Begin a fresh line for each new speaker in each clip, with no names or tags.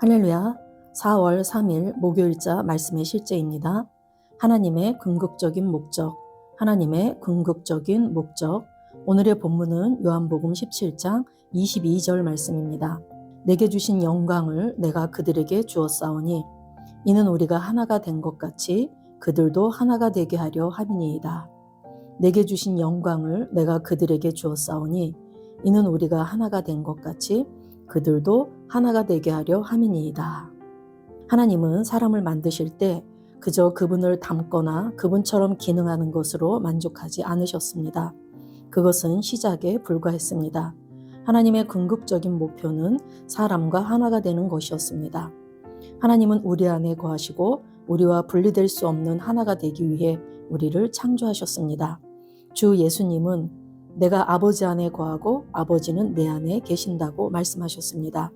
할렐루야. 4월 3일 목요일자 말씀의 실제입니다. 하나님의 궁극적인 목적, 하나님의 궁극적인 목적. 오늘의 본문은 요한복음 17장 22절 말씀입니다. 내게 주신 영광을 내가 그들에게 주었사오니 이는 우리가 하나가 된 것 같이 그들도 하나가 되게 하려 함이니이다. 내게 주신 영광을 내가 그들에게 주었사오니 이는 우리가 하나가 된 것 같이 그들도 하나가 되게 하려 함이니이다. 하나님은 사람을 만드실 때 그저 그분을 닮거나 그분처럼 기능하는 것으로 만족하지 않으셨습니다. 그것은 시작에 불과했습니다. 하나님의 궁극적인 목표는 사람과 하나가 되는 것이었습니다. 하나님은 우리 안에 거하시고 우리와 분리될 수 없는 하나가 되기 위해 우리를 창조하셨습니다. 주 예수님은 내가 아버지 안에 거하고 아버지는 내 안에 계신다고 말씀하셨습니다.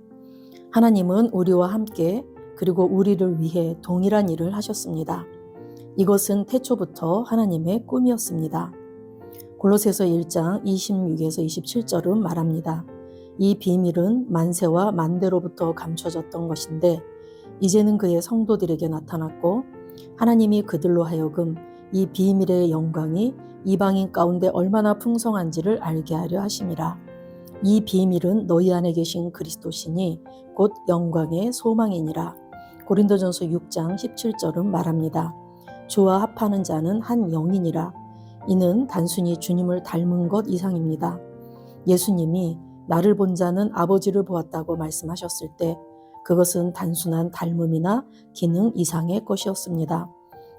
하나님은 우리와 함께 그리고 우리를 위해 동일한 일을 하셨습니다. 이것은 태초부터 하나님의 꿈이었습니다. 골로새서 1장 26에서 27절은 말합니다. 이 비밀은 만세와 만대로부터 감춰졌던 것인데 이제는 그의 성도들에게 나타났고 하나님이 그들로 하여금 이 비밀의 영광이 이방인 가운데 얼마나 풍성한지를 알게 하려 하심이라. 이 비밀은 너희 안에 계신 그리스도시니 곧 영광의 소망이니라. 고린도전서 6장 17절은 말합니다. 주와 합하는 자는 한 영이니라. 이는 단순히 주님을 닮은 것 이상입니다. 예수님이 나를 본 자는 아버지를 보았다고 말씀하셨을 때 그것은 단순한 닮음이나 기능 이상의 것이었습니다.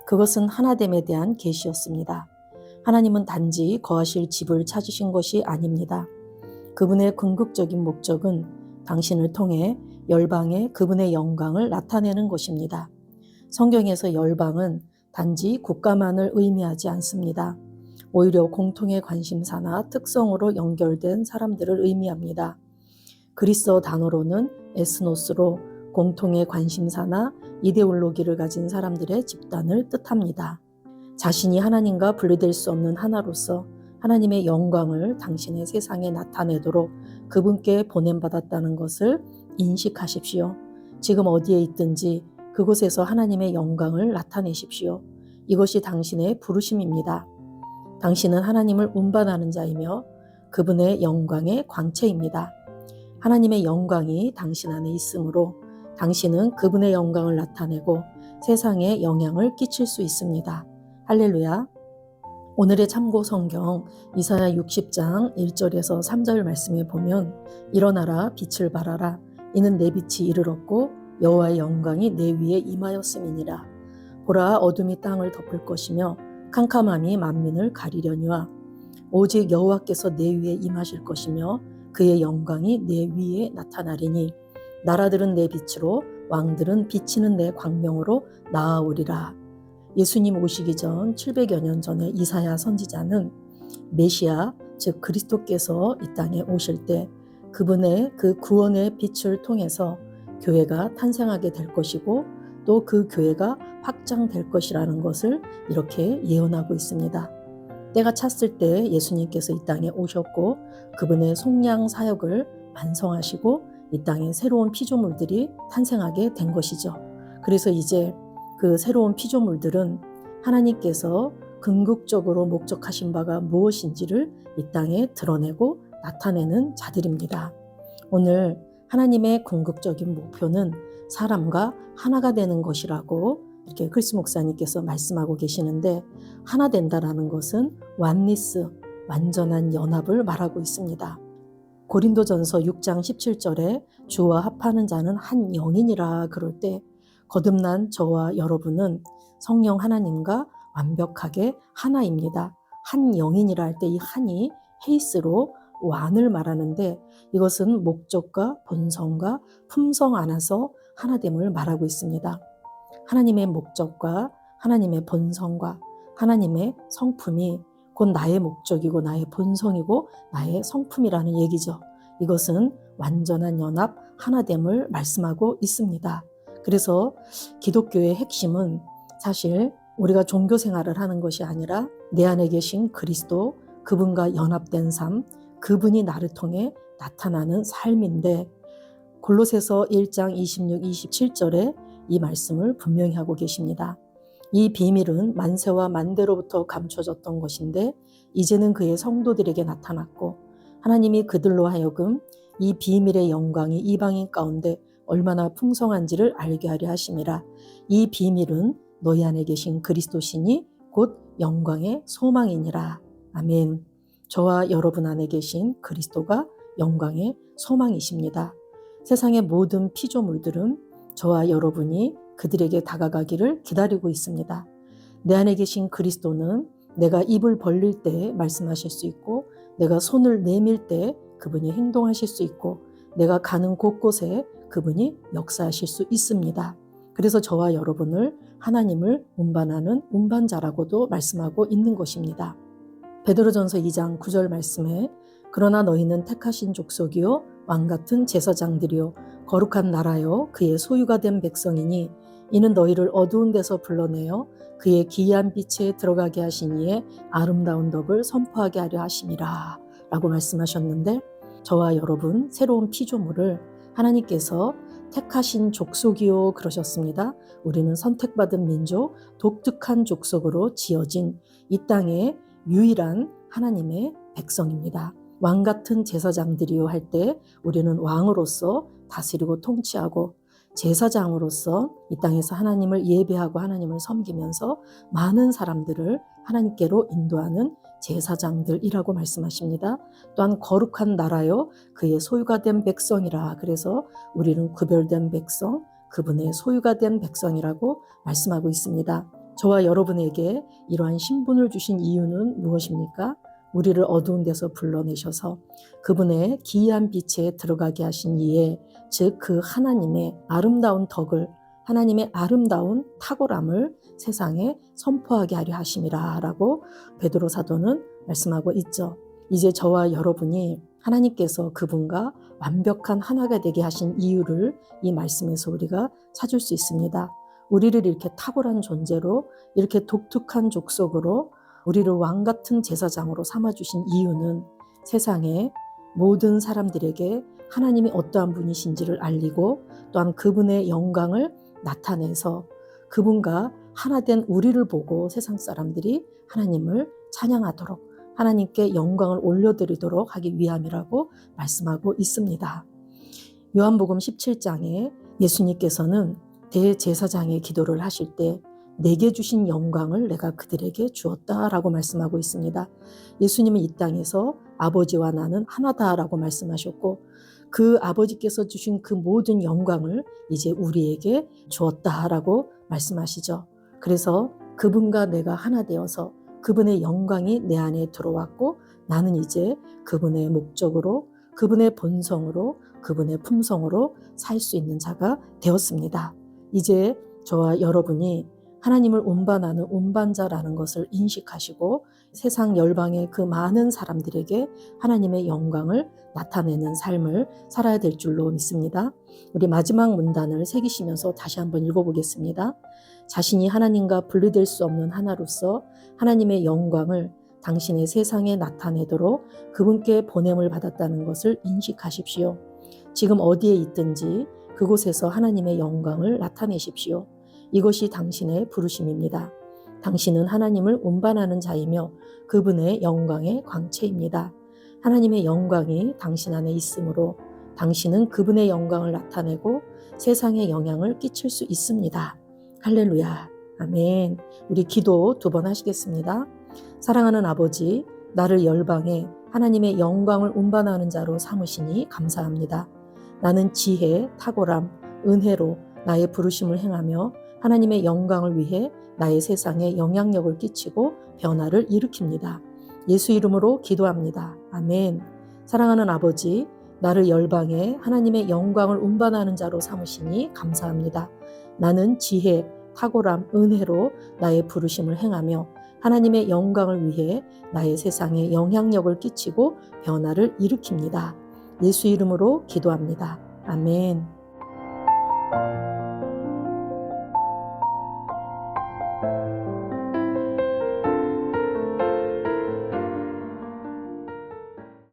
그것은 하나됨에 대한 계시였습니다. 하나님은 단지 거하실 집을 찾으신 것이 아닙니다. 그분의 궁극적인 목적은 당신을 통해 열방에 그분의 영광을 나타내는 것입니다. 성경에서 열방은 단지 국가만을 의미하지 않습니다. 오히려 공통의 관심사나 특성으로 연결된 사람들을 의미합니다. 그리스어 단어로는 에스노스로 공통의 관심사나 이데올로기를 가진 사람들의 집단을 뜻합니다. 자신이 하나님과 분리될 수 없는 하나로서 하나님의 영광을 당신의 세상에 나타내도록 그분께 보냄받았다는 것을 인식하십시오. 지금 어디에 있든지 그곳에서 하나님의 영광을 나타내십시오. 이것이 당신의 부르심입니다. 당신은 하나님을 운반하는 자이며 그분의 영광의 광채입니다. 하나님의 영광이 당신 안에 있으므로 당신은 그분의 영광을 나타내고 세상에 영향을 끼칠 수 있습니다. 할렐루야. 오늘의 참고 성경 이사야 60장 1절에서 3절 말씀에 보면 일어나라 빛을 발하라 이는 내 빛이 이르렀고 여호와의 영광이 내 위에 임하였음이니라. 보라 어둠이 땅을 덮을 것이며 캄캄함이 만민을 가리려니와 오직 여호와께서 내 위에 임하실 것이며 그의 영광이 내 위에 나타나리니 나라들은 내 빛으로 왕들은 비치는 내 광명으로 나아오리라. 예수님 오시기 전 700여 년 전에 이사야 선지자는 메시아 즉 그리스도께서 이 땅에 오실 때 그분의 그 구원의 빛을 통해서 교회가 탄생하게 될 것이고 또 그 교회가 확장될 것이라는 것을 이렇게 예언하고 있습니다. 때가 찼을 때 예수님께서 이 땅에 오셨고 그분의 속량 사역을 완성하시고 이 땅에 새로운 피조물들이 탄생하게 된 것이죠. 그래서 이제 그 새로운 피조물들은 하나님께서 궁극적으로 목적하신 바가 무엇인지를 이 땅에 드러내고 나타내는 자들입니다. 오늘 하나님의 궁극적인 목표는 사람과 하나가 되는 것이라고 이렇게 크리스 목사님께서 말씀하고 계시는데 하나 된다라는 것은 완리스, 완전한 연합을 말하고 있습니다. 고린도전서 6장 17절에 주와 합하는 자는 한 영이니라 그럴 때 거듭난 저와 여러분은 성령 하나님과 완벽하게 하나입니다. 한 영인이라 할 때 이 한이 헤이스로 완을 말하는데 이것은 목적과 본성과 품성 안에서 하나됨을 말하고 있습니다. 하나님의 목적과 하나님의 본성과 하나님의 성품이 곧 나의 목적이고 나의 본성이고 나의 성품이라는 얘기죠. 이것은 완전한 연합 하나됨을 말씀하고 있습니다. 그래서 기독교의 핵심은 사실 우리가 종교 생활을 하는 것이 아니라 내 안에 계신 그리스도, 그분과 연합된 삶, 그분이 나를 통해 나타나는 삶인데 골로새서 1장 26, 27절에 이 말씀을 분명히 하고 계십니다. 이 비밀은 만세와 만대로부터 감춰졌던 것인데 이제는 그의 성도들에게 나타났고 하나님이 그들로 하여금 이 비밀의 영광이 이방인 가운데 얼마나 풍성한지를 알게 하려 하심이라. 이 비밀은 너희 안에 계신 그리스도시니 곧 영광의 소망이니라. 아멘. 저와 여러분 안에 계신 그리스도가 영광의 소망이십니다. 세상의 모든 피조물들은 저와 여러분이 그들에게 다가가기를 기다리고 있습니다. 내 안에 계신 그리스도는 내가 입을 벌릴 때 말씀하실 수 있고 내가 손을 내밀 때 그분이 행동하실 수 있고 내가 가는 곳곳에 그분이 역사하실 수 있습니다. 그래서 저와 여러분을 하나님을 운반하는 운반자라고도 말씀하고 있는 것입니다. 베드로전서 2장 9절 말씀에 그러나 너희는 택하신 족속이요 왕같은 제사장들이요 거룩한 나라요 그의 소유가 된 백성이니 이는 너희를 어두운 데서 불러내어 그의 기이한 빛에 들어가게 하신 이의 아름다운 덕을 선포하게 하려 하심이라 라고 말씀하셨는데 저와 여러분 새로운 피조물을 하나님께서 택하신 족속이요 그러셨습니다. 우리는 선택받은 민족, 독특한 족속으로 지어진 이 땅의 유일한 하나님의 백성입니다. 왕같은 제사장들이요 할 때 우리는 왕으로서 다스리고 통치하고 제사장으로서 이 땅에서 하나님을 예배하고 하나님을 섬기면서 많은 사람들을 하나님께로 인도하는 제사장들이라고 말씀하십니다. 또한 거룩한 나라요 그의 소유가 된 백성이라. 그래서 우리는 구별된 백성, 그분의 소유가 된 백성이라고 말씀하고 있습니다. 저와 여러분에게 이러한 신분을 주신 이유는 무엇입니까? 우리를 어두운 데서 불러내셔서 그분의 기이한 빛에 들어가게 하신 이에 즉 그 하나님의 아름다운 덕을 하나님의 아름다운 탁월함을 세상에 선포하게 하려 하심이라 라고 베드로 사도는 말씀하고 있죠. 이제 저와 여러분이 하나님께서 그분과 완벽한 하나가 되게 하신 이유를 이 말씀에서 우리가 찾을 수 있습니다. 우리를 이렇게 탁월한 존재로 이렇게 독특한 족속으로 우리를 왕같은 제사장으로 삼아주신 이유는 세상의 모든 사람들에게 하나님이 어떠한 분이신지를 알리고 또한 그분의 영광을 나타내서 그분과 하나 된 우리를 보고 세상 사람들이 하나님을 찬양하도록 하나님께 영광을 올려드리도록 하기 위함이라고 말씀하고 있습니다. 요한복음 17장에 예수님께서는 대제사장의 기도를 하실 때 내게 주신 영광을 내가 그들에게 주었다라고 말씀하고 있습니다. 예수님은 이 땅에서 아버지와 나는 하나다라고 말씀하셨고 그 아버지께서 주신 그 모든 영광을 이제 우리에게 주었다라고 말씀하시죠. 그래서 그분과 내가 하나 되어서 그분의 영광이 내 안에 들어왔고 나는 이제 그분의 목적으로 그분의 본성으로 그분의 품성으로 살 수 있는 자가 되었습니다. 이제 저와 여러분이 하나님을 운반하는 운반자라는 것을 인식하시고 세상 열방의 그 많은 사람들에게 하나님의 영광을 나타내는 삶을 살아야 될 줄로 믿습니다. 우리 마지막 문단을 새기시면서 다시 한번 읽어보겠습니다. 자신이 하나님과 분리될 수 없는 하나로서 하나님의 영광을 당신의 세상에 나타내도록 그분께 보냄을 받았다는 것을 인식하십시오. 지금 어디에 있든지 그곳에서 하나님의 영광을 나타내십시오. 이것이 당신의 부르심입니다. 당신은 하나님을 운반하는 자이며 그분의 영광의 광채입니다. 하나님의 영광이 당신 안에 있으므로 당신은 그분의 영광을 나타내고 세상에 영향을 끼칠 수 있습니다. 할렐루야. 아멘. 우리 기도 2번 하시겠습니다. 사랑하는 아버지, 나를 열방에 하나님의 영광을 운반하는 자로 삼으시니 감사합니다. 나는 지혜, 탁월함, 은혜로 나의 부르심을 행하며 하나님의 영광을 위해 나의 세상에 영향력을 끼치고 변화를 일으킵니다. 예수 이름으로 기도합니다. 아멘. 사랑하는 아버지, 나를 열방에 하나님의 영광을 운반하는 자로 삼으시니 감사합니다. 나는 지혜, 탁월함, 은혜로 나의 부르심을 행하며 하나님의 영광을 위해 나의 세상에 영향력을 끼치고 변화를 일으킵니다. 예수 이름으로 기도합니다. 아멘.